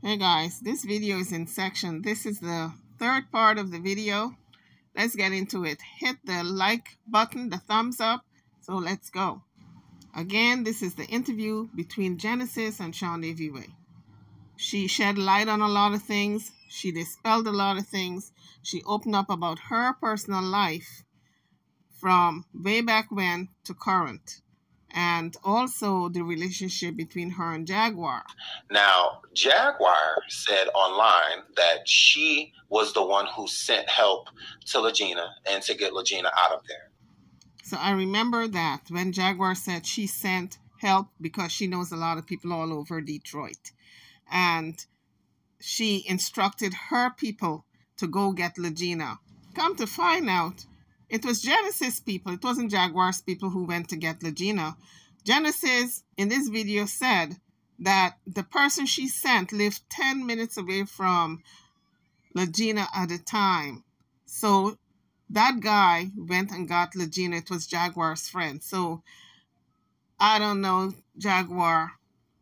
Hey guys, this video is in section. This is the third part of the video. Let's get into it. Hit the like button, the thumbs up. So let's go. Again, this is the interview between Genesis and Sean Davy Way. She shed light on a lot of things. She dispelled a lot of things. She opened up about her personal life from way back when to current, and also the relationship between her and Jaguar. Now, Jaguar said online that she was the one who sent help to Legina and to get Legina out of there. So I remember that when Jaguar said she sent help because she knows a lot of people all over Detroit. And she instructed her people to go get Legina. Come to find out, it was Genesis people. It wasn't Jaguar's people who went to get Legina. Genesis, in this video, said that the person she sent lived 10 minutes away from Legina at the time. So that guy went and got Legina. It was Jaguar's friend. So I don't know, Jaguar.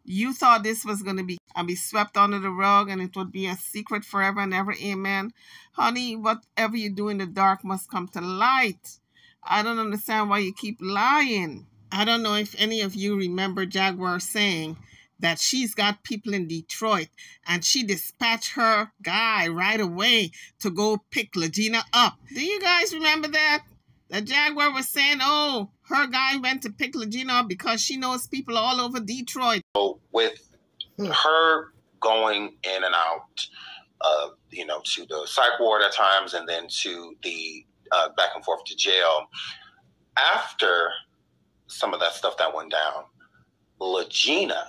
You thought this was going to be swept under the rug and it would be a secret forever and ever. Amen. Honey, whatever you do in the dark must come to light. I don't understand why you keep lying. I don't know if any of you remember Jaguar saying that she's got people in Detroit and she dispatched her guy right away to go pick Legina up. Do you guys remember that? The Jaguar was saying, oh, her guy went to pick Legina up because she knows people all over Detroit. So with her going in and out, to the psych ward at times and then to the back and forth to jail, after some of that stuff that went down, Legina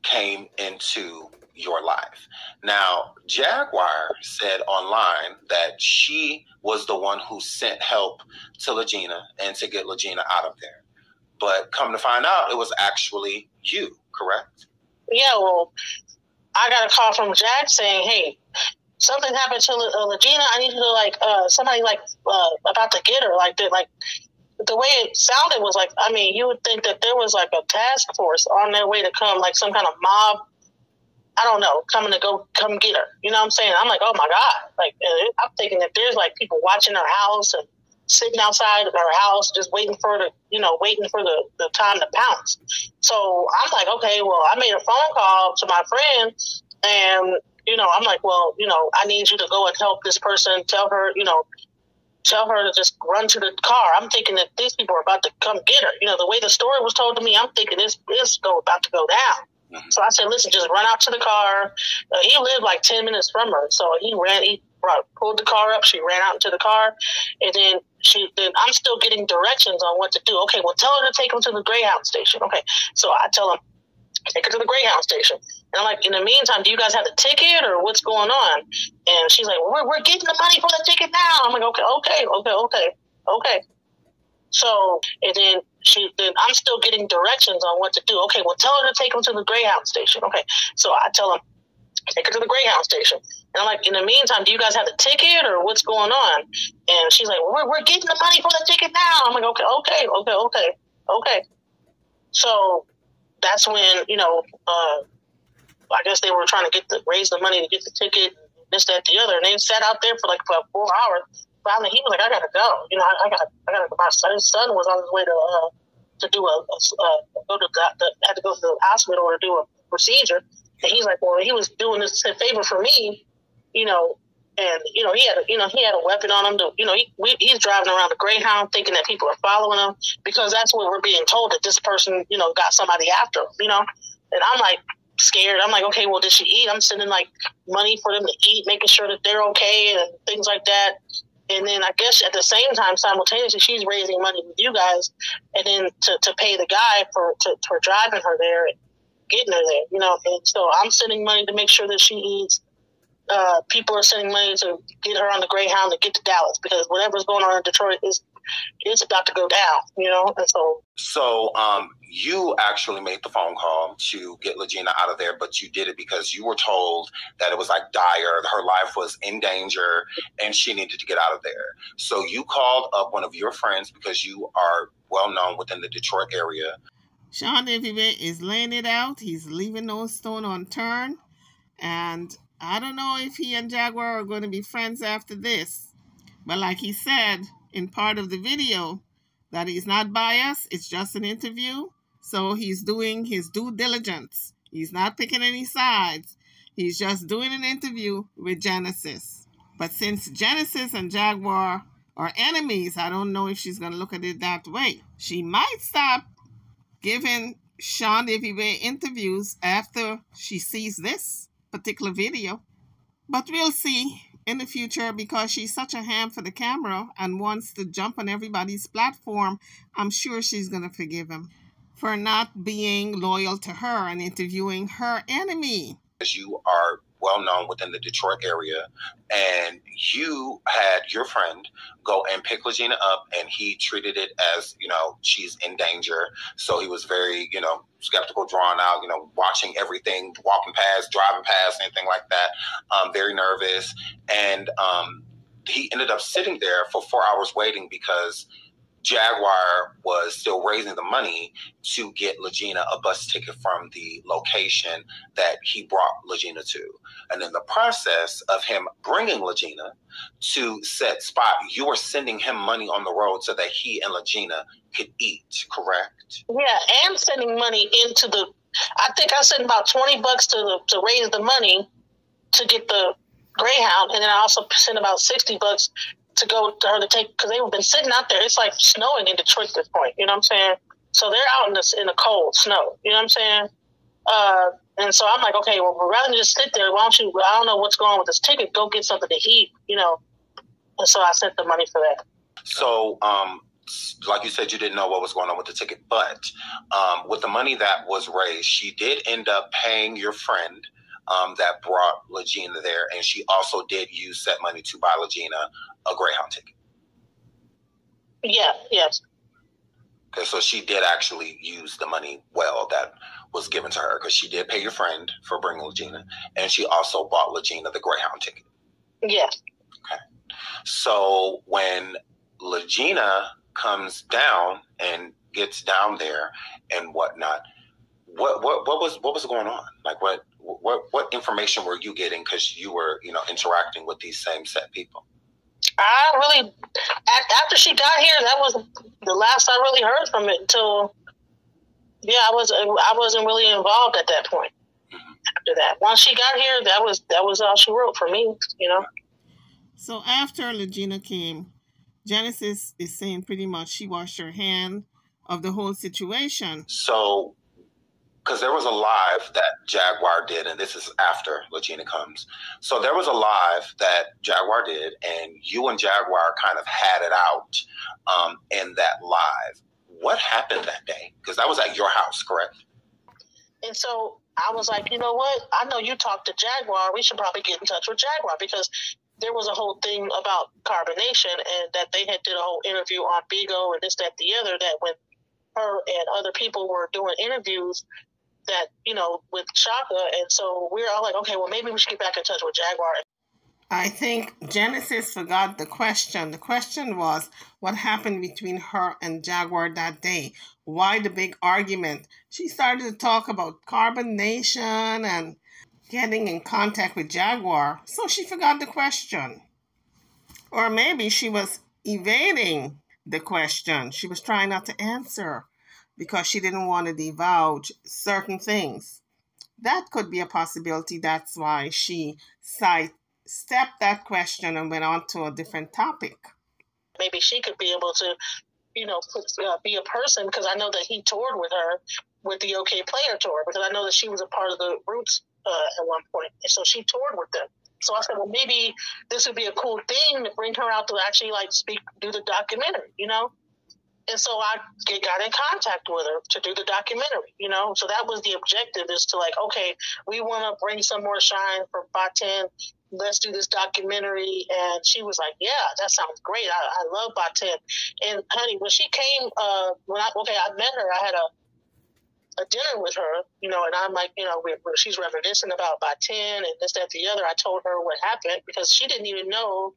came into your life. Now, Jaguar said online that she was the one who sent help to Legina and to get Legina out of there. But come to find out, it was actually you, correct? Yeah, well, I got a call from Jack saying, hey, something happened to Legina. I need you to, somebody, about to get her. The way it sounded was you would think that there was, a task force on their way to come, some kind of mob, I don't know, coming to come get her. You know what I'm saying? I'm like, oh, my God. I'm thinking that there's, people watching her house and sitting outside of her house just waiting for the time to pounce. So I'm like, okay, well, I made a phone call to my friend and, I'm like, well, I need you to go and help this person. Tell her to just run to the car. I'm thinking that these people are about to come get her. The way the story was told to me, I'm thinking this is about to go down. So I said, listen, just run out to the car. He lived 10 minutes from her. So he pulled the car up. She ran out into the car. And then I'm still getting directions on what to do. Okay, well, tell her to take him to the Greyhound station. Okay, so I tell him, take her to the Greyhound station. And I'm like, in the meantime, do you guys have the ticket or what's going on? And she's like, well, we're getting the money for the ticket now. I'm like, okay. So, and then I'm still getting directions on what to do. Okay, well, tell her to take him to the Greyhound station. Okay, so I tell him, take her to the Greyhound station. And I'm like, in the meantime, do you guys have the ticket or what's going on? And she's like, well, we're getting the money for the ticket now. I'm like, okay. So that's when, I guess they were trying to raise the money to get the ticket, this, that, the other. And they sat out there for 4 hours. Finally, he was like, I gotta go. I gotta go. His son was on his way to do had to go to the hospital to do a procedure. And he's like, well, he was doing this a favor for me, and he had a weapon on him. He's driving around the Greyhound thinking that people are following him because that's what we're being told, that this person, got somebody after him, And I'm scared. I'm like, okay, well, did she eat? I'm sending money for them to eat, making sure that they're okay and things like that. And then I guess at the same time, simultaneously, she's raising money with you guys, and then to pay the guy for driving her there and getting her there, And so I'm sending money to make sure that she eats. People are sending money to get her on the Greyhound to get to Dallas because whatever's going on in Detroit it's about to go down, And so you actually made the phone call to get Legina out of there, but you did it because you were told that it was dire. Her life was in danger and she needed to get out of there. So you called up one of your friends because you are well known within the Detroit area. Sean Davy Way is laying it out. He's leaving no stone unturned. And I don't know if he and Jaguar are going to be friends after this. But like he said in part of the video, that he's not biased, it's just an interview. So he's doing his due diligence. He's not picking any sides. He's just doing an interview with Genesis. But since Genesis and Jaguar are enemies, I don't know if she's going to look at it that way. She might stop giving Sean Ivey interviews after she sees this particular video. But we'll see in the future, because she's such a ham for the camera and wants to jump on everybody's platform. I'm sure she's going to forgive him for not being loyal to her and interviewing her enemy. You are well known within the Detroit area, and you had your friend go and pick Legina up, and he treated it as, she's in danger. So he was very, skeptical, drawn out, watching everything, walking past, driving past, anything like that. Very nervous. And he ended up sitting there for 4 hours waiting because Jaguar was still raising the money to get Legina a bus ticket from the location that he brought Legina to. And in the process of him bringing Legina to said spot, you were sending him money on the road so that he and Legina could eat, correct? Yeah, and sending money into I think I sent about $20 to raise the money to get the Greyhound, and then I also sent about $60 to go to her to take, because they've been sitting out there. It's like snowing in Detroit at this point, you know what I'm saying? So they're out in the cold snow, you know what I'm saying? And so I'm like, okay, well, rather than just sit there, why don't you, I don't know what's going on with this ticket, go get something to eat, And so I sent the money for that. So, like you said, you didn't know what was going on with the ticket, but with the money that was raised, she did end up paying your friend that brought Legina there, and she also did use that money to buy Legina a Greyhound ticket. Yeah, yes. Okay, so she did actually use the money well that was given to her, because she did pay your friend for bringing Legina, and she also bought Legina the Greyhound ticket. Yes. Okay. So when Legina comes down and gets down there and whatnot, what was going on? Like what information were you getting, because you were interacting with these same set people? I really, after she got here, that was the last I really heard from it until, I wasn't really involved at that point. Mm-hmm. After that, once she got here, that was all she wrote for me, So after Legina came, Genesis is saying pretty much she washed her hand of the whole situation. So, because there was a live that Jaguar did, and this is after Legina comes. So there was a live that Jaguar did, and you and Jaguar kind of had it out in that live. What happened that day? Because that was at your house, correct? And so I was like, you know what? I know you talked to Jaguar. We should probably get in touch with Jaguar, because there was a whole thing about carbonation, and that they had did a whole interview on Bigo and this, that, the other, that when her and other people were doing interviews, that, with Shaka. And so we were all like, okay, well, maybe we should get back in touch with Jaguar. I think Genesis forgot the question. The question was, what happened between her and Jaguar that day? Why the big argument? She started to talk about carbonation and getting in contact with Jaguar, so she forgot the question. Or maybe she was evading the question. She was trying not to answer because she didn't want to divulge certain things. That could be a possibility. That's why she sidestepped that question and went on to a different topic. Maybe she could be able to, be a person, because I know that he toured with her with the OK Player tour, because I know that she was a part of the Roots at one point, and so she toured with them. So I said, well, maybe this would be a cool thing to bring her out to actually do the documentary, And so I got in contact with her to do the documentary, So that was the objective, is to okay, we want to bring some more shine for Ba10. Let's do this documentary. And she was like, yeah, that sounds great. I love Ba10. And honey, when she came, I met her, I had a dinner with her, and I'm like, she's reminiscing about Ba10 and this, that, the other. I told her what happened, because she didn't even know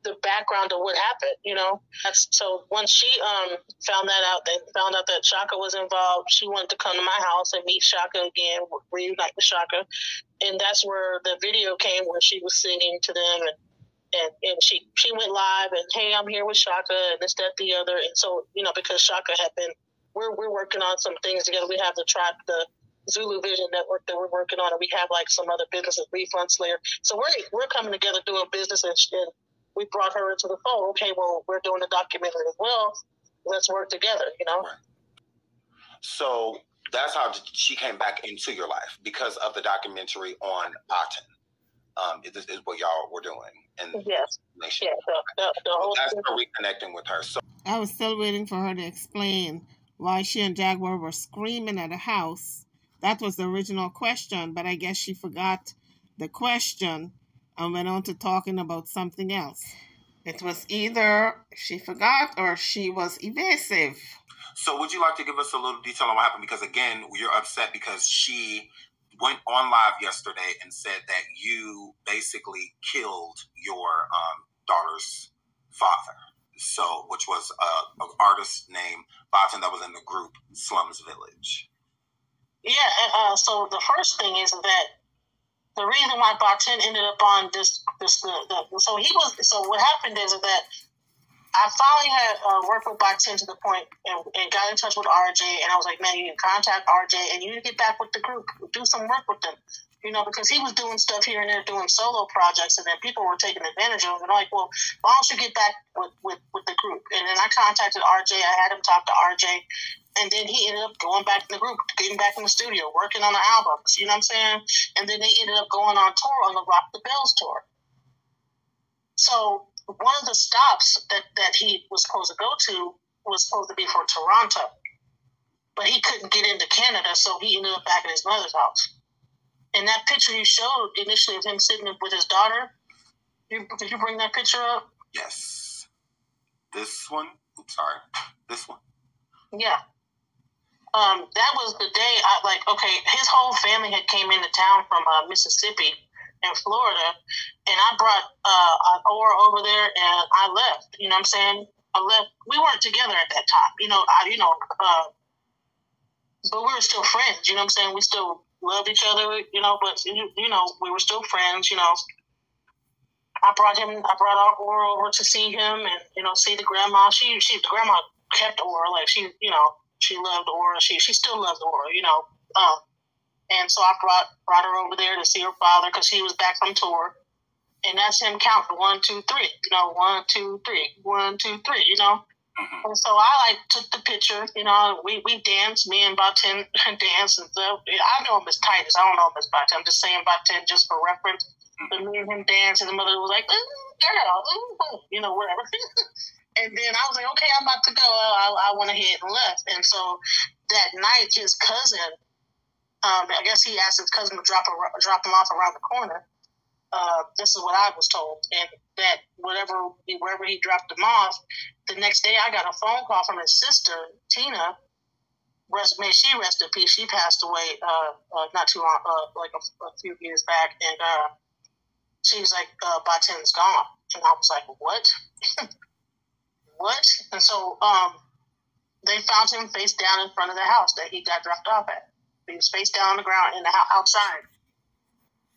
the background of what happened, you know. So once she found that out, then found out that Shaka was involved, she wanted to come to my house and meet Shaka again, reunite with Shaka. And that's where the video came where she was singing to them, and she went live and, hey, I'm here with Shaka and this, that, the other. And so, you know, because Shaka had been, we're working on some things together. We have the Zulu Vision Network that we're working on, and we have like some other businesses, Refund Slayer. So we're coming together doing business, and we brought her into the fold. Okay, well, we're doing a documentary as well. Let's work together, you know? Right. So that's how she came back into your life, because of the documentary on Aten. This is what y'all were doing. And yes. Yeah, the whole that's for reconnecting with her. So I was still waiting for her to explain why she and Jaguar were screaming at the house. That was the original question, but I guess she forgot the question and went on to talking about something else. It was either she forgot or she was evasive. So would you like to give us a little detail on what happened? Because again, you're upset because she went on live yesterday and said that you basically killed your daughter's father. So, which was an artist named Baten that was in the group Slums Village. Yeah, so the first thing is that the reason why Baten ended up on so what happened is that I finally had worked with Baten to the point and got in touch with RJ, and I was like, man, you need to contact RJ and you need to get back with the group, do some work with them. You know, because he was doing stuff here and there, doing solo projects, and then people were taking advantage of him. And I'm like, well, why don't you get back with the group? And then I contacted RJ. I had him talk to RJ. And then he ended up going back in the group, getting back in the studio, working on the albums. You know what I'm saying? And then they ended up going on tour, on the Rock the Bells tour. So one of the stops that he was supposed to go to was supposed to be for Toronto. But he couldn't get into Canada, so he ended up back at his mother's house. And that picture you showed initially of him sitting with his daughter, did you bring that picture up? Yes. This one? Oops, sorry. This one. Yeah. That was the day his whole family had came into town from Mississippi and Florida, and I brought Aura over there, and I left. You know what I'm saying? I left. We weren't together at that time. But we were still friends. You know what I'm saying? We still loved each other, but we were still friends, I brought our Aura over to see him and, see the grandma. The grandma kept Aura, like she loved Aura. She still loves Aura, and so I brought her over there to see her father because he was back from tour. And that's him counting 1, 2, 3, 1, 2, 3, 1, 2, 3, Mm-hmm. And so I took the picture, we danced, me and Baten danced and stuff. I know him as Titus. I don't know him as Baten. I'm just saying Baten just for reference. But me and him danced, and the mother was like, girl, whatever. And then I was like, okay, I'm about to go. I went ahead and left. And so that night, his cousin, I guess he asked his cousin to drop him off around the corner. This is what I was told, and that wherever he dropped him off, the next day I got a phone call from his sister Tina. May she rest in peace. She passed away not too long, like a few years back, and she was like, "Baten's gone," and I was like, "What? What?" And so they found him face down in front of the house that he got dropped off at. He was face down on the ground in the outside.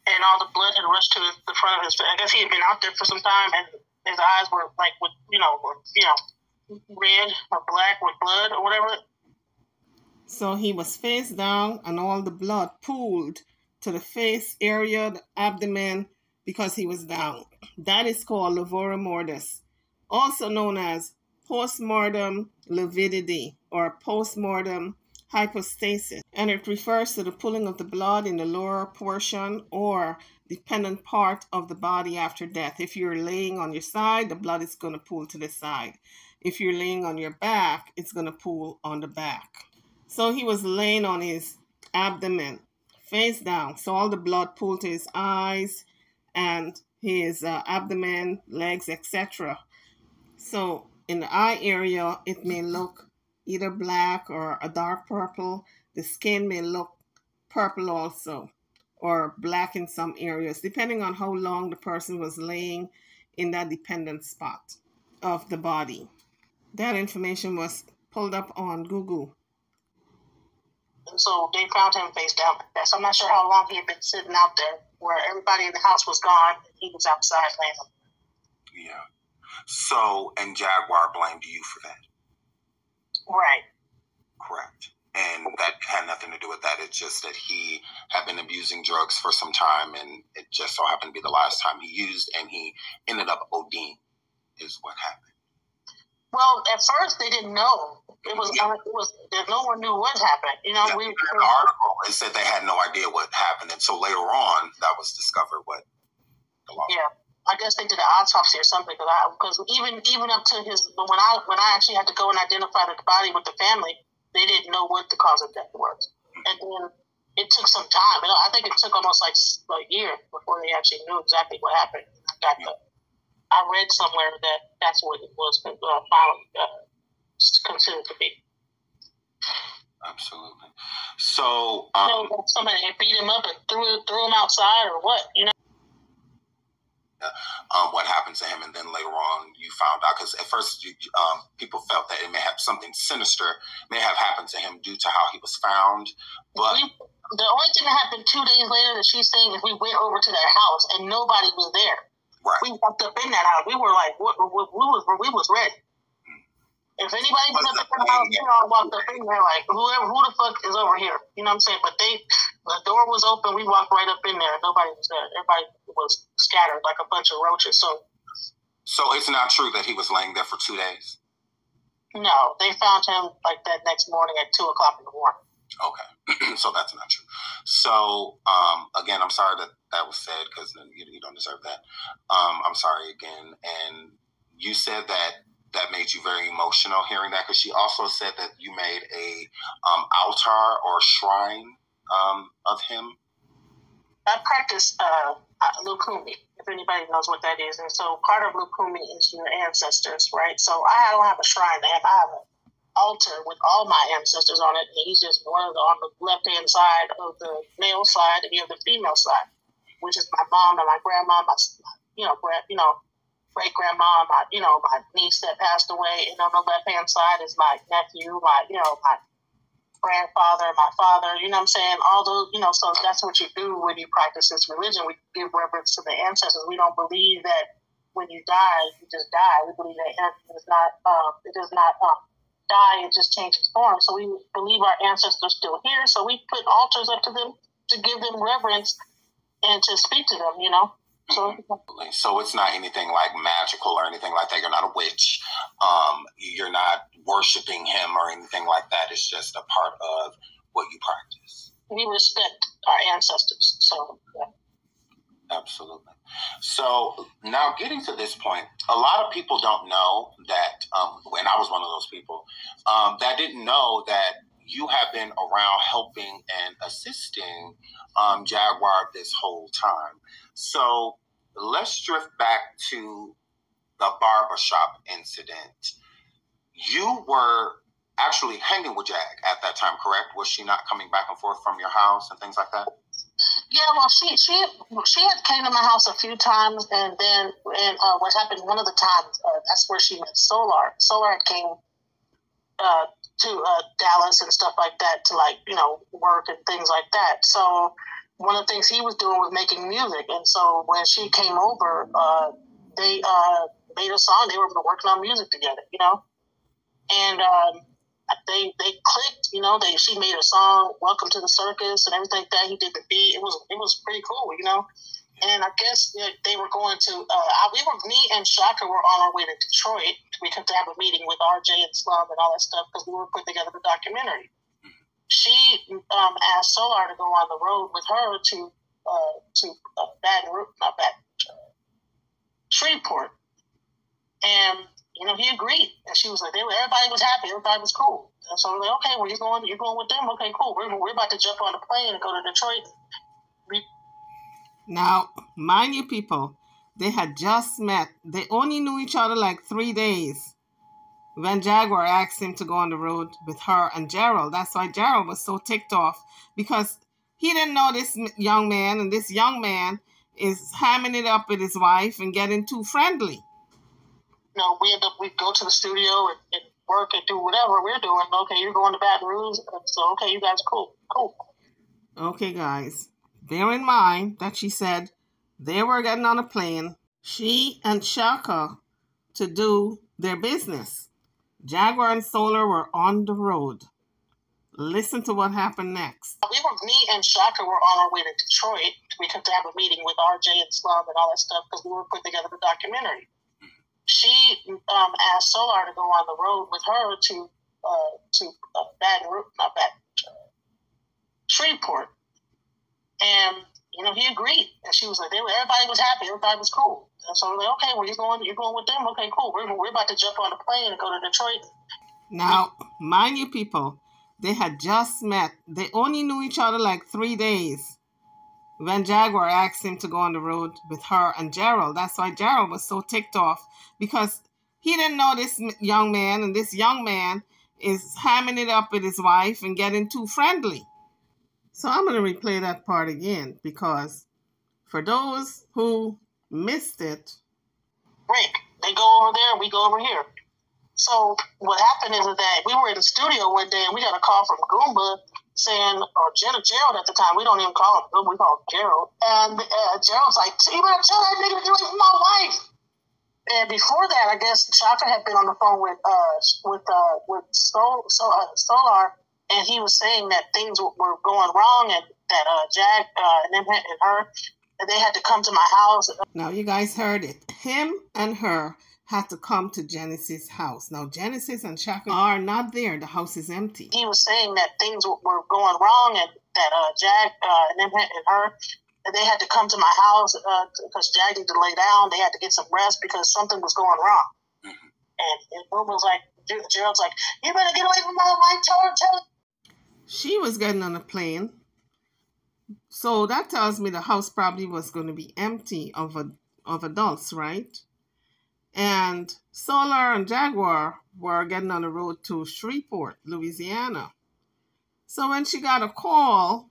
And all the blood had rushed to the front of his face. I guess he had been out there for some time, and his eyes were like, red or black with blood or whatever. So he was face down, and all the blood pooled to the face area, the abdomen, because he was down. That is called levator mortis, also known as postmortem lividity or postmortem hypostasis, and it refers to the pooling of the blood in the lower portion or dependent part of the body after death. If you're laying on your side, the blood is going to pool to the side. If you're laying on your back, it's going to pool on the back. So he was laying on his abdomen, face down. So all the blood pooled to his eyes and his abdomen, legs, etc. So in the eye area, it may look either black or a dark purple. The skin may look purple also, or black in some areas, depending on how long the person was laying in that dependent spot of the body. That information was pulled up on Google. And so they found him face down like that. So I'm not sure how long he had been sitting out there where everybody in the house was gone and he was outside laying. Yeah. So, and Jaguar blamed you for that. Right. Correct. And that had nothing to do with that. It's just that he had been abusing drugs for some time, and it just so happened to be the last time he used, and he ended up ODing, is what happened. Well, at first they didn't know. It was no one knew what happened. You know, in the article, it said they had no idea what happened, and so later on, that was discovered what the law. Yeah, I guess they did an autopsy or something because even up to his when I actually had to go and identify the body with the family, they didn't know what the cause of death was, and then it took some time. I think it took almost like a year before they actually knew exactly what happened. I read somewhere that that's what it was finally considered to be. Absolutely. So, somebody had beat him up and threw him outside, or what? You know. What happened to him, and then later on you found out, because at first people felt that it may have something sinister may have happened to him due to how he was found. But the only thing that happened 2 days later that she's saying is we went over to their house and nobody was there. Right. We walked up in that house. We were like, we was ready. If anybody was up in the house, we all walked up in there like, who the fuck is over here? You know what I'm saying? But the door was open. We walked right up in there. Nobody was there. Everybody was scattered like a bunch of roaches. So it's not true that he was laying there for 2 days? No, they found him like that next morning at 2 o'clock in the morning. Okay, so that's not true. So, again, I'm sorry that was said, because you don't deserve that. I'm sorry again. And you said that made you very emotional hearing that, because she also said that you made a altar or shrine of him. I practice Lukumi, if anybody knows what that is. And so part of Lukumi is your ancestors, right? So I don't have a shrine to him. I have an altar with all my ancestors on it, and he's just one of on the left-hand side of the male side, and you have the female side, which is my mom and my grandma, great-grandma, my niece that passed away, and on the left-hand side is my nephew, my grandfather, my father, you know what I'm saying? All those, so that's what you do when you practice this religion. We give reverence to the ancestors. We don't believe that when you die, you just die. We believe that it does not die, it just changes form. So we believe our ancestors are still here, so we put altars up to them to give them reverence and to speak to them, So it's not anything like magical or anything like that. You're not a witch. You're not worshiping him or anything like that. It's just a part of what you practice. We respect our ancestors. So, yeah. Absolutely. So now getting to this point, a lot of people don't know that, and I was one of those people, that didn't know that you have been around helping and assisting Jaguar this whole time. So let's drift back to the barbershop incident. You were actually hanging with Jag at that time, correct? Was she not coming back and forth from your house and things like that? Yeah, well, she had came to my house a few times, and what happened one of the times, that's where she met Solar. Solar had came to Dallas and stuff like that to work and things like that. So one of the things he was doing was making music, and so when she came over, they made a song. They were working on music together, and they clicked. She made a song, "Welcome to the Circus," and everything like that. He did the beat. It was pretty cool, And I guess they were going to. Me and Shaka were on our way to Detroit. We had to have a meeting with RJ and Slum and all that stuff because we were putting together the documentary. She asked Solar to go on the road with her to Shreveport, and he agreed. And she was like, everybody was happy, everybody was cool. And so we're like, okay, well, you're going with them, okay, cool. We're about to jump on the plane and go to Detroit. Now, mind you, people, they had just met. They only knew each other like 3 days when Jaguar asked him to go on the road with her and Gerald. That's why Gerald was so ticked off, because he didn't know this young man, and this young man is hamming it up with his wife and getting too friendly. We go to the studio and work and do whatever we're doing. Okay, you're going to Baton Rouge, so okay, you guys cool. Okay, guys, bear in mind that she said they were getting on a plane, she and Shaka, to do their business. Jaguar and Solar were on the road. Listen to what happened next. Me and Shaka were on our way to Detroit. We had to have a meeting with RJ and Slum and all that stuff because we were putting together the documentary. She asked Solar to go on the road with her to Shreveport, and he agreed. And she was like, everybody was happy, everybody was cool. And so we're like, okay, well, you're going with them. Okay, cool. We're about to jump on the plane and go to Detroit. Now, mind you, people, they had just met. They only knew each other like 3 days when Jaguar asked him to go on the road with her and Gerald. That's why Gerald was so ticked off, because he didn't know this young man, and this young man is hamming it up with his wife and getting too friendly. So I'm going to replay that part again, because for those who missed it. Break. They go over there, we go over here. So what happened is that we were in the studio one day and we got a call from Goomba saying, or Gerald at the time, we don't even call him Goomba, we call him Gerald. And Gerald's like, you better tell that nigga to get away from my wife. And before that, I guess Shaka had been on the phone with Solar, and he was saying that things were going wrong, and that Jag and her, they had to come to my house. Now you guys heard it. Him and her had to come to Genesis' house. Now Genesis and Shaka are not there. The house is empty. He was saying that things were going wrong, and that Jag and her, they had to come to my house because Jag needed to lay down. They had to get some rest because something was going wrong. Mm-hmm. And Boom was like, Gerald's like, you better get away from my wife. Tell her. She was getting on a plane. So that tells me the house probably was going to be empty of adults, right? And Solar and Jaguar were getting on the road to Shreveport, Louisiana. So when she got a call,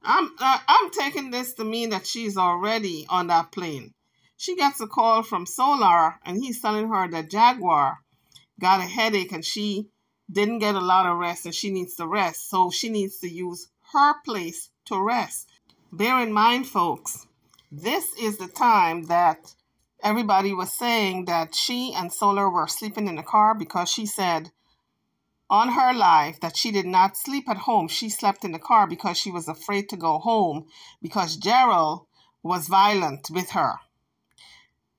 I'm taking this to mean that she's already on that plane. She gets a call from Solar, and he's telling her that Jaguar got a headache and she didn't get a lot of rest and she needs to rest. So she needs to use her place to rest. Bear in mind, folks, this is the time that everybody was saying that she and Solar were sleeping in the car, because she said on her live that she did not sleep at home. She slept in the car because she was afraid to go home because Gerald was violent with her.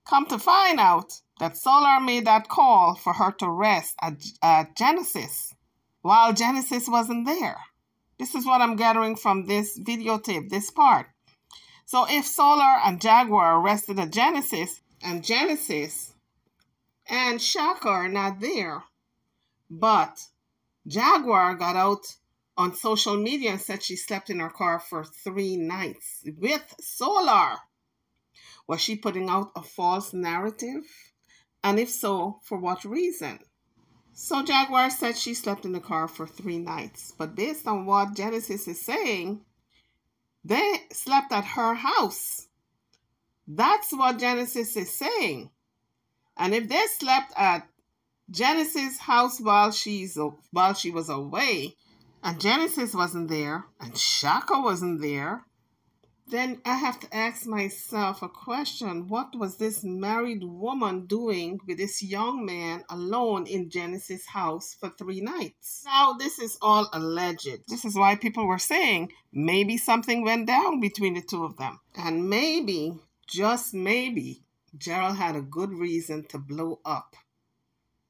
Come to find out that Solar made that call for her to rest at Genesis while Genesis wasn't there. This is what I'm gathering from this videotape, this part. So if Solar and Jaguar rested at Genesis, and Genesis and Shaka are not there, but Jaguar got out on social media and said she slept in her car for 3 nights with Solar. Was she putting out a false narrative? And if so, for what reason? So Jaguar said she slept in the car for 3 nights. But based on what Genesis is saying, they slept at her house. That's what Genesis is saying. And if they slept at Genesis' house while she was away, and Genesis wasn't there, and Shaka wasn't there, then I have to ask myself a question. What was this married woman doing with this young man alone in Genesis' house for 3 nights? Now, this is all alleged. This is why people were saying maybe something went down between the two of them. And maybe, just maybe, Gerald had a good reason to blow up.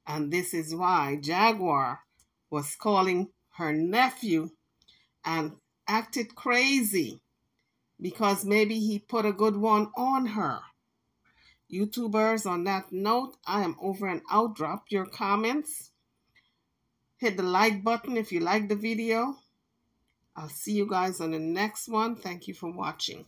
And this is why Jaguar was calling her nephew and acted crazy, because maybe he put a good one on her. YouTubers, on that note, I am over and out. Drop your comments. Hit the like button if you like the video. I'll see you guys on the next one. Thank you for watching.